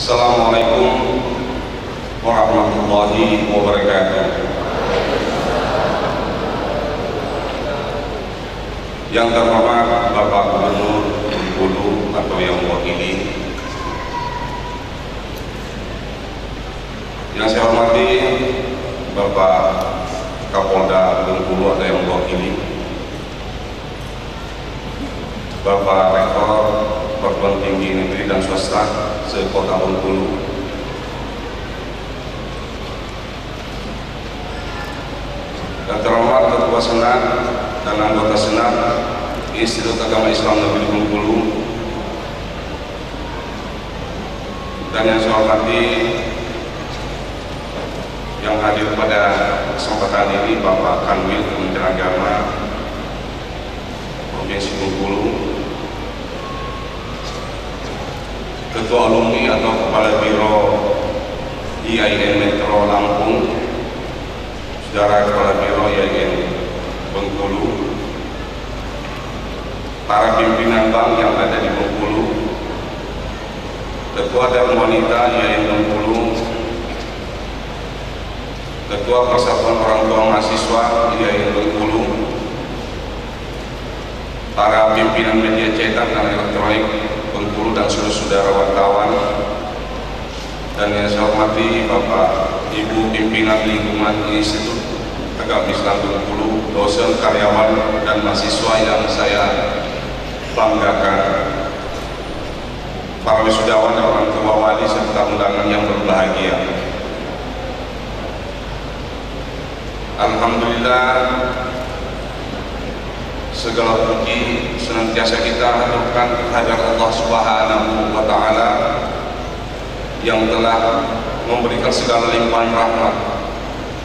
Assalamualaikum warahmatullahi wabarakatuh. Yang terhormat Bapak Gubernur Bengkulu atau yang mewakili, yang saya hormati Bapak Kapolda Bengkulu atau yang mewakili, Bapak Rektor Perguruan Tinggi Negeri dan Swasta se-Kota Bengkulu, yang terhormat Ketua Senat dan anggota Senat Institut Agama Islam Negeri Bengkulu, dan yang saya hormati yang hadir pada kesempatan ini Bapak Kanwil Kementerian Agama Provinsi Bengkulu, Ketua Alumni atau Kepala Biro IAIN Metro Lampung, Saudara Kepala Biro IAIN Bengkulu, para pimpinan bank yang ada di Bengkulu, Ketua dan Wanita IAIN Bengkulu, Ketua Persatuan Orang Tua Mahasiswa IAIN Bengkulu, para pimpinan media cetak dan elektronik Bengkulu dan saudara-saudara wartawan, dan yang saya hormati Bapak Ibu pimpinan lingkungan Institut Agama Islam Bengkulu, dosen, karyawan, dan mahasiswa yang saya banggakan, para wisudawan, orang tua, wali, serta undangan yang berbahagia. Alhamdulillah, segala puji senantiasa kita haturkan kehadirat Allah Subhanahu wa Ta'ala yang telah memberikan segala limpahan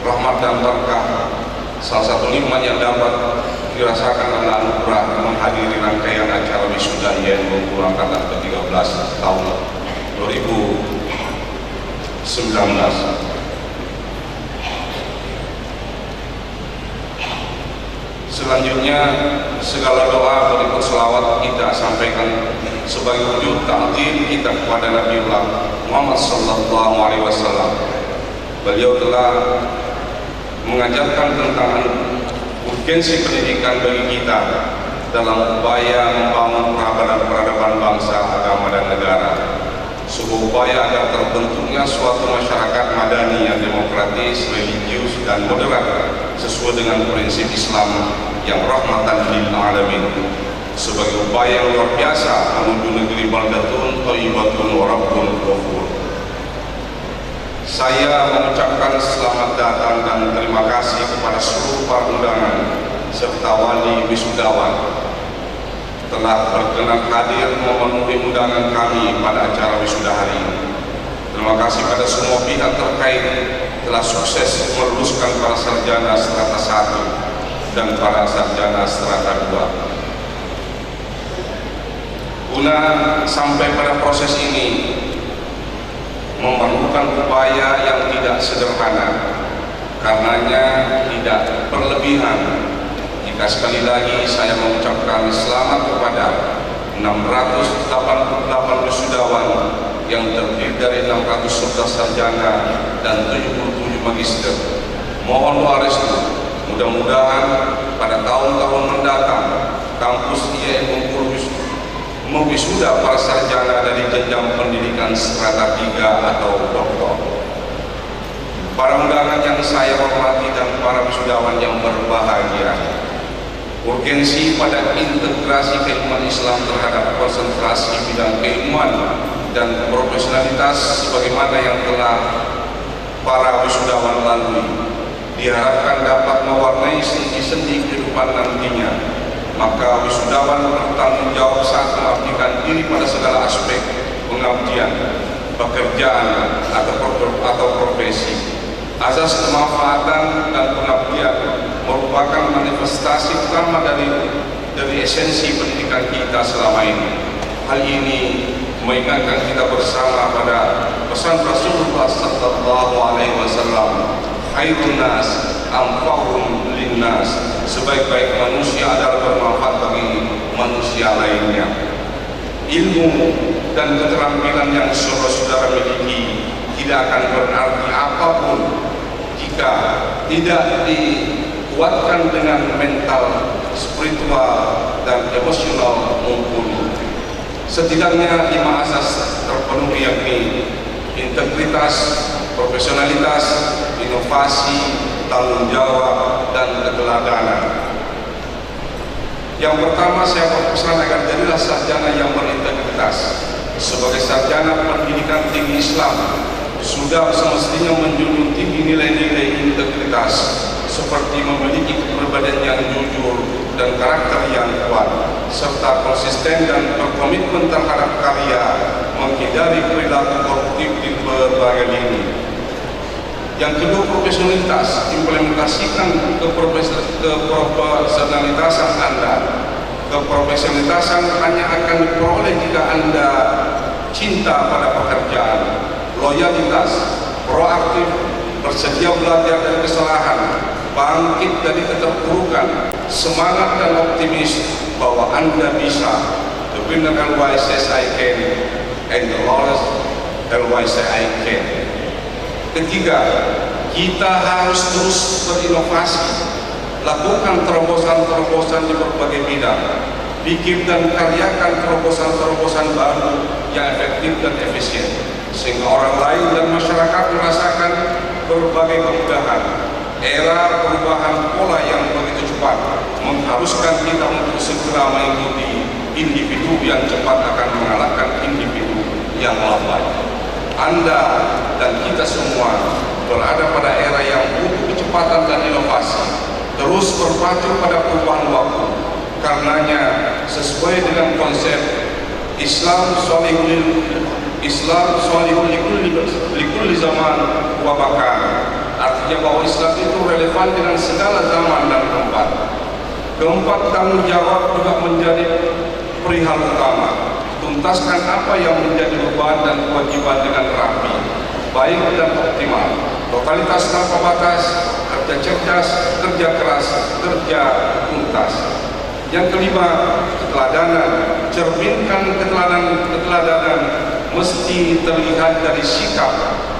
rahmat dan berkah. Salah satu limpahan yang dapat dirasakan adalah anugerah menghadiri rangkaian acara wisuda IAIN Bengkulu angkatan ke-13 tahun 2019. Selanjutnya, segala doa berikut selawat kita sampaikan sebagai wujud ta'zim kita kepada Nabiullah Muhammad sallallahu alaihi wasallam. Beliau telah mengajarkan tentang urgensi pendidikan bagi kita dalam upaya membangun peradaban bangsa, agama, dan negara. Sebuah upaya agar terbentuknya suatu masyarakat madani yang demokratis, religius, dan moderat sesuai dengan prinsip Islam yang rahmatan lil alamin, sebagai upaya yang luar biasa menuju negeri baldatun thayyibatun wa rabbun ghafur. Saya mengucapkan selamat datang dan terima kasih kepada seluruh para undangan serta wali wisudawan telah berkenan hadir memenuhi undangan kami pada acara wisuda hari ini. Terima kasih pada semua pihak terkait telah sukses meluluskan para sarjana strata 1 dan para sarjana strata 2. Guna sampai pada proses ini memerlukan upaya yang tidak sederhana, karenanya tidak berlebihan jika sekali lagi saya mengucapkan selamat kepada 688 wisudawan yang terdiri dari 611 sarjana dan 77 magister. Mohon doa restu, mudah-mudahan pada tahun-tahun mendatang kampus IAIN Bengkulu mewisuda para sarjana dari jenjang pendidikan strata 3 atau doktor. Para undangan yang saya hormati dan para wisudawan yang berbahagia, urgensi pada integrasi keilmuan Islam terhadap konsentrasi bidang keilmuan dan profesionalitas sebagaimana yang telah para wisudawan lalui diharapkan dapat mewarnai sendi-sendi kehidupan nantinya. Maka wisudawan bertanggung jawab saat mengabdikan diri pada segala aspek pengabdian, pekerjaan atau profesi. Azas kemanfaatan dan pengabdian merupakan manifestasi utama dari esensi pendidikan kita selama ini. Hal ini mengingatkan kita bersama pada pesan Rasulullah sallallahu alaihi wasallam, khairun nas anfa'uhum linnas, sebaik-baik manusia adalah bermanfaat bagi manusia lainnya. ilmu dan keterampilan yang saudara-saudara miliki tidak akan berarti apapun jika tidak dikuatkan dengan mental, spiritual, dan emosional mumpuni. Setidaknya 5 asas terpenuhi, yakni integritas, profesionalitas, inovasi, tanggung jawab, dan keteladanan. Yang pertama, saya berpesan agar jadilah sarjana yang berintegritas. Sebagai sarjana pendidikan tinggi Islam, sudah semestinya menjunjung tinggi nilai-nilai integritas, seperti memiliki kepribadian yang jujur dan karakter yang kuat, serta konsisten dan berkomitmen terhadap karya, menghindari perilaku koruptif di berbagai lini. Yang kedua, profesionalitas. Implementasikan keprofesionalitasan Anda. Keprofesionalitasan hanya akan diperoleh jika Anda cinta pada pekerjaan, loyalitas, proaktif, bersedia belajar dari kesalahan, bangkit dari keterpurukan, semangat dan optimis bahwa Anda bisa. The winner always says I can, and the loser always say I can. Ketiga, kita harus terus berinovasi, lakukan terobosan-terobosan di berbagai bidang, bikin dan karyakan terobosan-terobosan baru yang efektif dan efisien, sehingga orang lain dan masyarakat merasakan berbagai kemudahan. Era perubahan pola yang begitu cepat mengharuskan kita untuk segera mengikuti individu yang cepat akan mengalahkan individu yang lambat. Anda dan kita semua berada pada era yang butuh kecepatan dan inovasi, terus berpacu pada perubahan waktu. Karenanya, sesuai dengan konsep Islam sholihun likulli zaman wa makan, artinya bahwa Islam itu relevan dengan segala zaman dan tempat. Keempat, tanggung jawab juga menjadi perihal utama. Tuntaskan apa yang menjadi beban dan kewajiban dengan rapi, baik dan optimal. Totalitas tanpa batas, kerja cerdas, kerja keras, kerja tuntas. Yang kelima, keteladanan. Cerminkan keteladanan mesti terlihat dari sikap,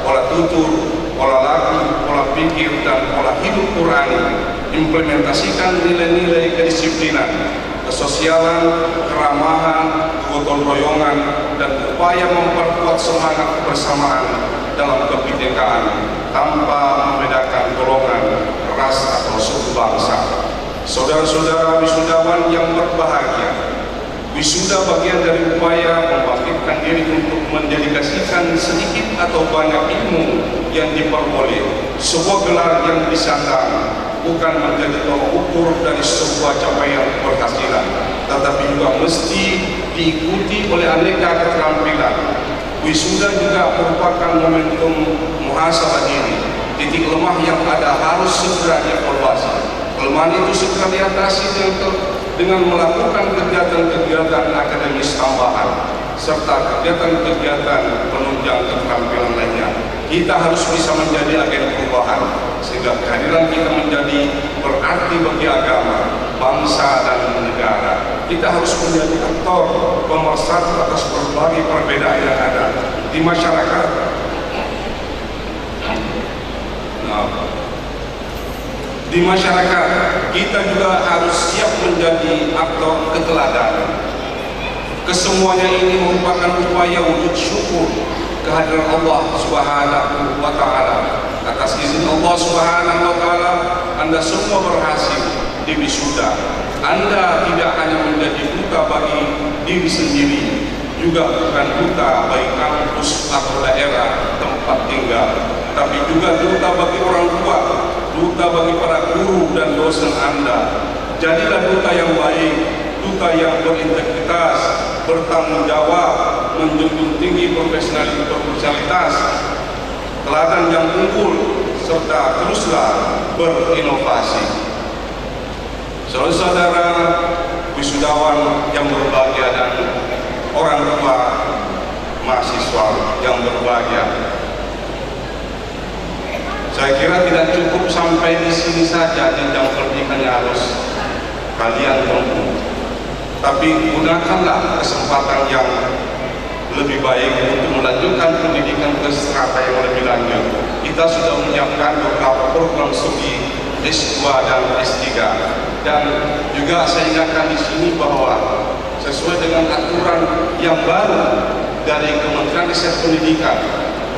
pola tutur, pola laku, pola pikir, dan pola hidup Qurani. Implementasikan nilai-nilai kedisiplinan, kesosialan, keramahan, gotong royongan, dan upaya memperkuat semangat kebersamaan dalam kebinekaan tanpa membedakan golongan, ras, atau suku bangsa. Saudara-saudara wisudawan yang berbahagia, wisuda bagian dari upaya membangkitkan diri untuk mendedikasikan sedikit atau banyak ilmu yang diperoleh. Sebuah gelar yang disandang bukan menjadi tolak ukur dari sebuah capaian keberhasilan, tetapi juga mesti diikuti oleh aneka keterampilan. Wisuda juga merupakan momentum muhasabah diri. Titik lemah yang ada harus segera dievaluasi. Kelemahan itu segera diatasi dengan melakukan kegiatan-kegiatan akademis tambahan serta kegiatan-kegiatan penunjang keterampilan lainnya. Kita harus bisa menjadi agen perubahan sehingga kehadiran kita menjadi berarti bagi agama, bangsa, dan negara. Kita harus menjadi aktor pemersatu atas berbagai perbedaan yang ada di masyarakat. Di masyarakat, kita juga harus siap menjadi aktor keteladanan. Kesemuanya ini merupakan upaya wujud syukur kehadiran Allah Subhanahu wa Ta'ala. Atas izin Allah Subhanahu wa Ta'ala, Anda semua berhasil di wisuda. Anda tidak hanya menjadi duta bagi diri sendiri, juga bukan duta bagi kampus atau daerah tempat tinggal, tapi juga duta bagi orang tua, duta bagi para guru dan dosen Anda. Jadilah duta yang baik, duta yang berintegritas, bertanggung jawab, menjunjung tinggi profesionalitas, teladan yang unggul, serta teruslah berinovasi. Saudara-saudara wisudawan yang berbahagia dan orang tua mahasiswa yang berbahagia, saya kira tidak cukup sampai di sini saja jenjang pendidikannya harus kalian tempuh, Tapi gunakanlah kesempatan yang lebih baik untuk melanjutkan pendidikan ke strata yang lebih lanjut. Kita sudah menyiapkan beberapa program studi S2 dan S3, dan juga saya ingatkan di sini bahwa sesuai dengan aturan yang baru dari Kementerian Riset Pendidikan,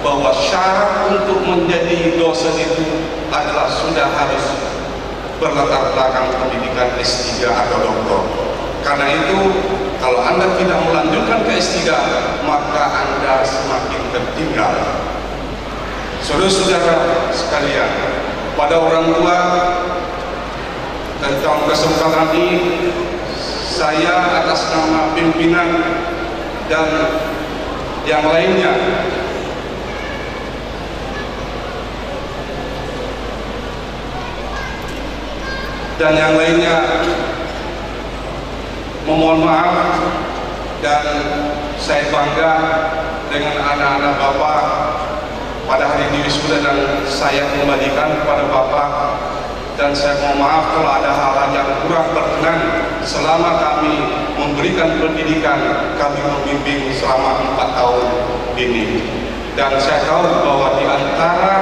bahwa syarat untuk menjadi dosen itu adalah sudah harus berlatar belakang pendidikan S3 atau doktor. Karena itu, kalau Anda tidak melanjutkan ke S3, maka Anda semakin tertinggal. Saudara-saudara sekalian, pada orang tua, dalam kesempatan ini, saya atas nama pimpinan dan yang lainnya memohon maaf, dan saya bangga dengan anak-anak Bapak pada hari ini wisuda, dan saya kembalikan kepada Bapak, dan saya mohon maaf kalau ada hal-hal yang kurang berkenan selama kami memberikan pendidikan, kami membimbing selama 4 tahun ini. Dan saya tahu bahwa di antara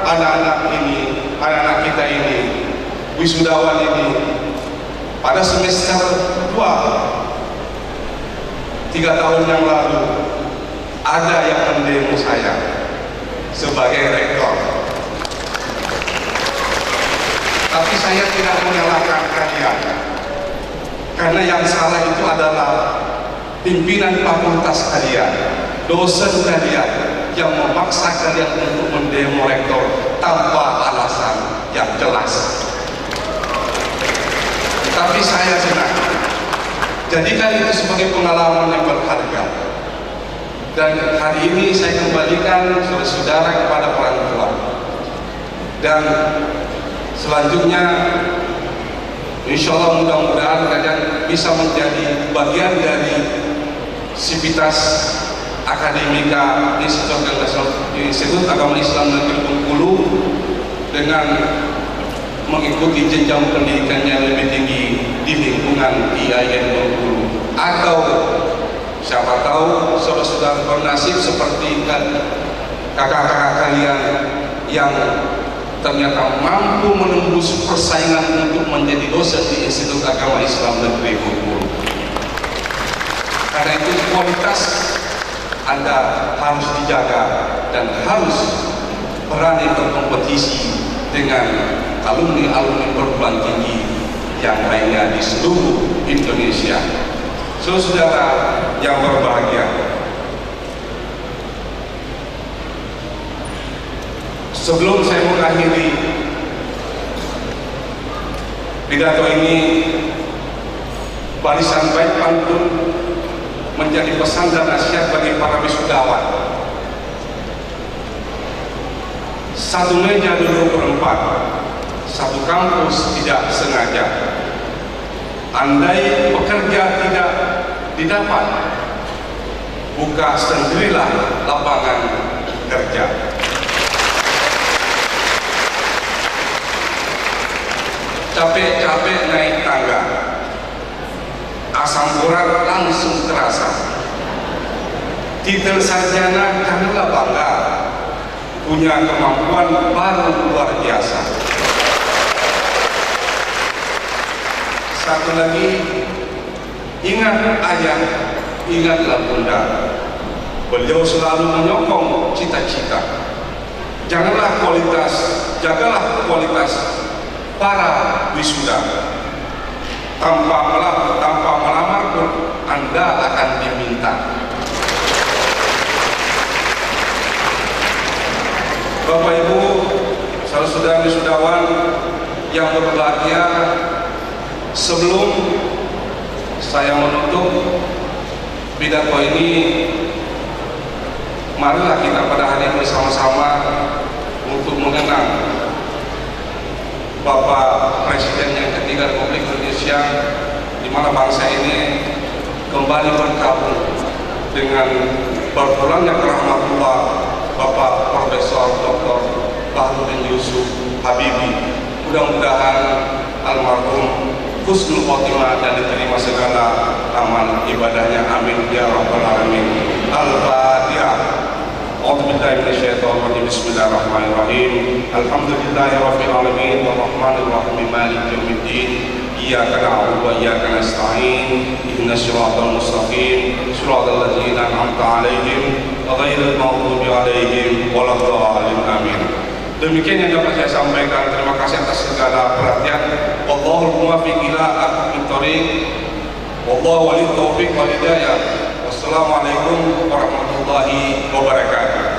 anak-anak kita ini, wisudawan ini, pada semester 2 3 tahun yang lalu ada yang mendemo saya sebagai rektor. Tapi saya tidak menyalahkan kalian, karena yang salah itu adalah pimpinan fakultas kalian, dosen kalian, yang memaksa kalian untuk mendemo rektor tanpa alasan yang jelas. Tapi saya senang, jadikan itu sebagai pengalaman yang berharga. Dan hari ini saya kembalikan saudara-saudara kepada orang tua. Dan selanjutnya, insya Allah mudah-mudahan kalian bisa menjadi bagian dari Sivitas Akademika Institut Agama Islam Negeri Bengkulu, dengan mengikuti jenjang pendidikan yang lebih tinggi di lingkungan IAIN Bengkulu, atau siapa tahu saudara-saudara bernasib seperti kakak-kakak kalian yang ternyata mampu menembus persaingan untuk menjadi dosen di Institut Agama Islam Negeri Bengkulu. Karena itu kualitas Anda harus dijaga dan harus berani berkompetisi dengan alumni-alumni perguruan tinggi yang lainnya di seluruh Indonesia. Saudara yang berbahagia, sebelum saya mengakhiri pidato ini, barisan baik pantun menjadi pesan dan nasihat bagi para wisudawan. Satu meja duduk berempat, satu kampus tidak sengaja. Andai pekerja tidak didapat, buka sendirilah lapangan kerja. Capek-capek naik tangga, asam urat langsung terasa. Titel sarjana janganlah bangga, punya kemampuan baru luar biasa. Satu lagi, ingat ayah, ingatlah bunda. Beliau selalu menyokong cita-cita. Janganlah kualitas, jagalah kualitas para wisuda. Tanpa melamar pun Anda akan diminta. Bapak Ibu, saudara wisudawan yang berbahagia, sebelum saya menutup pidato ini, marilah kita pada hari ini sama-sama untuk mengenang Bapak Presiden yang ketiga Republik Indonesia, di mana bangsa ini kembali bergabung dengan berpulangnya ke rahmatullah Bapak Profesor Dr. Baharudin Yusuf Habibie. Mudah-mudahan almarhum husnul khotimah dan diterima segala amal ibadahnya. Amin ya rabbal alamin. Al-Fatihah. A'udzubillahi minasyaitonir rajim. Bismillahirrahmanirrahim. Alhamdulillahirabbil alamin arrahmanir rahim maliki yaumiddin. Iyyaka na'budu wa iyyaka nasta'in. Ihdinas siratal mustaqim. Shiratal ladzina an'amta 'alaihim ghairil maghdubi 'alaihim waladdallin. Amin. Demikian yang dapat saya sampaikan. Terima kasih atas segala perhatian. Wallahul muwaffiq ila aqwamit thoriq. Wallahu waliyut taufiq wal hidayah. Wassalamualaikum warahmatullahi wabarakatuh.